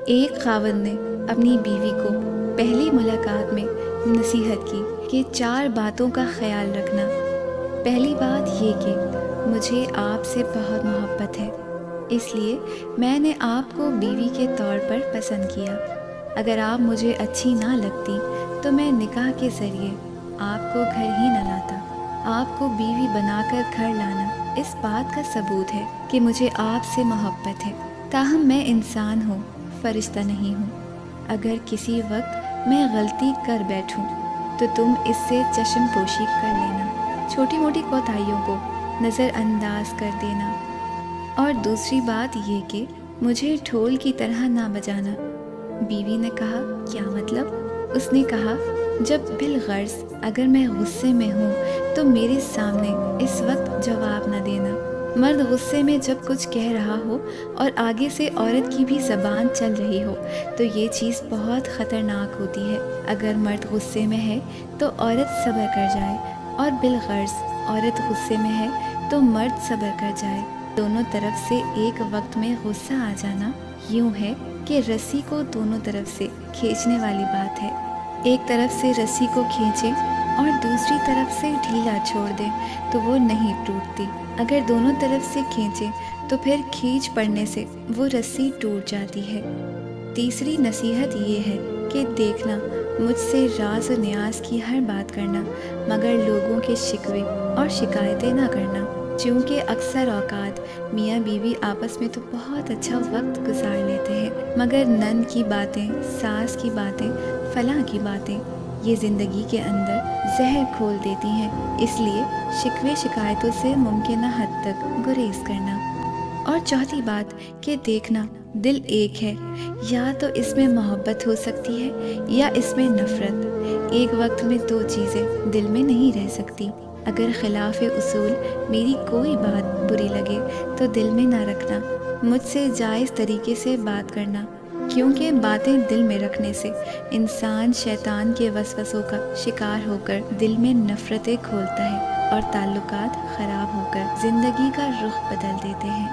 ایک خاوند نے اپنی بیوی کو پہلی ملاقات میں نصیحت کی کہ 4 باتوں کا خیال رکھنا۔ پہلی بات یہ کہ مجھے آپ سے بہت محبت ہے، اس لیے میں نے آپ کو بیوی کے طور پر پسند کیا۔ اگر آپ مجھے اچھی نہ لگتی تو میں نکاح کے ذریعے آپ کو گھر ہی نہ لاتا۔ آپ کو بیوی بنا کر گھر لانا اس بات کا ثبوت ہے کہ مجھے آپ سے محبت ہے۔ تاہم میں انسان ہوں، فرشتہ نہیں ہوں۔ اگر کسی وقت میں غلطی کر بیٹھوں تو تم اس سے چشم پوشی کر لینا، چھوٹی موٹی کوتاہیوں کو نظر انداز کر دینا۔ اور دوسری بات یہ کہ مجھے ڈھول کی طرح نہ بجانا۔ بیوی نے کہا، کیا مطلب؟ اس نے کہا، جب بالغرض اگر میں غصے میں ہوں تو میرے سامنے اس وقت جواب نہ دینا۔ مرد غصے میں جب کچھ کہہ رہا ہو اور آگے سے عورت کی بھی زبان چل رہی ہو تو یہ چیز بہت خطرناک ہوتی ہے۔ اگر مرد غصے میں ہے تو عورت صبر کر جائے، اور بالغرض عورت غصے میں ہے تو مرد صبر کر جائے۔ دونوں طرف سے ایک وقت میں غصہ آ جانا یوں ہے کہ رسی کو دونوں طرف سے کھینچنے والی بات ہے۔ ایک طرف سے رسی کو کھینچیں اور دوسری طرف سے ڈھیلا چھوڑ دیں تو وہ نہیں ٹوٹتی۔ اگر دونوں طرف سے کھینچیں تو پھر کھینچ پڑنے سے وہ رسی ٹوٹ جاتی ہے۔ تیسری نصیحت یہ ہے کہ دیکھنا، مجھ سے راز و نیاز کی ہر بات کرنا، مگر لوگوں کے شکوے اور شکایتیں نہ کرنا، چونکہ اکثر اوقات میاں بیوی آپس میں تو بہت اچھا وقت گزار لیتے ہیں، مگر نند کی باتیں، ساس کی باتیں، فلاں کی باتیں یہ زندگی کے اندر زہر کھول دیتی ہیں۔ اس لیے شکوے شکایتوں سے ممکنہ حد تک گریز کرنا۔ اور چوتھی بات کہ دیکھنا، دل ایک ہے، یا تو اس میں محبت ہو سکتی ہے یا اس میں نفرت۔ ایک وقت میں 2 چیزیں دل میں نہیں رہ سکتی۔ اگر خلاف اصول میری کوئی بات بری لگے تو دل میں نہ رکھنا، مجھ سے جائز طریقے سے بات کرنا، کیونکہ باتیں دل میں رکھنے سے انسان شیطان کے وسوسوں کا شکار ہو کر دل میں نفرتیں کھولتا ہے اور تعلقات خراب ہو کر زندگی کا رخ بدل دیتے ہیں۔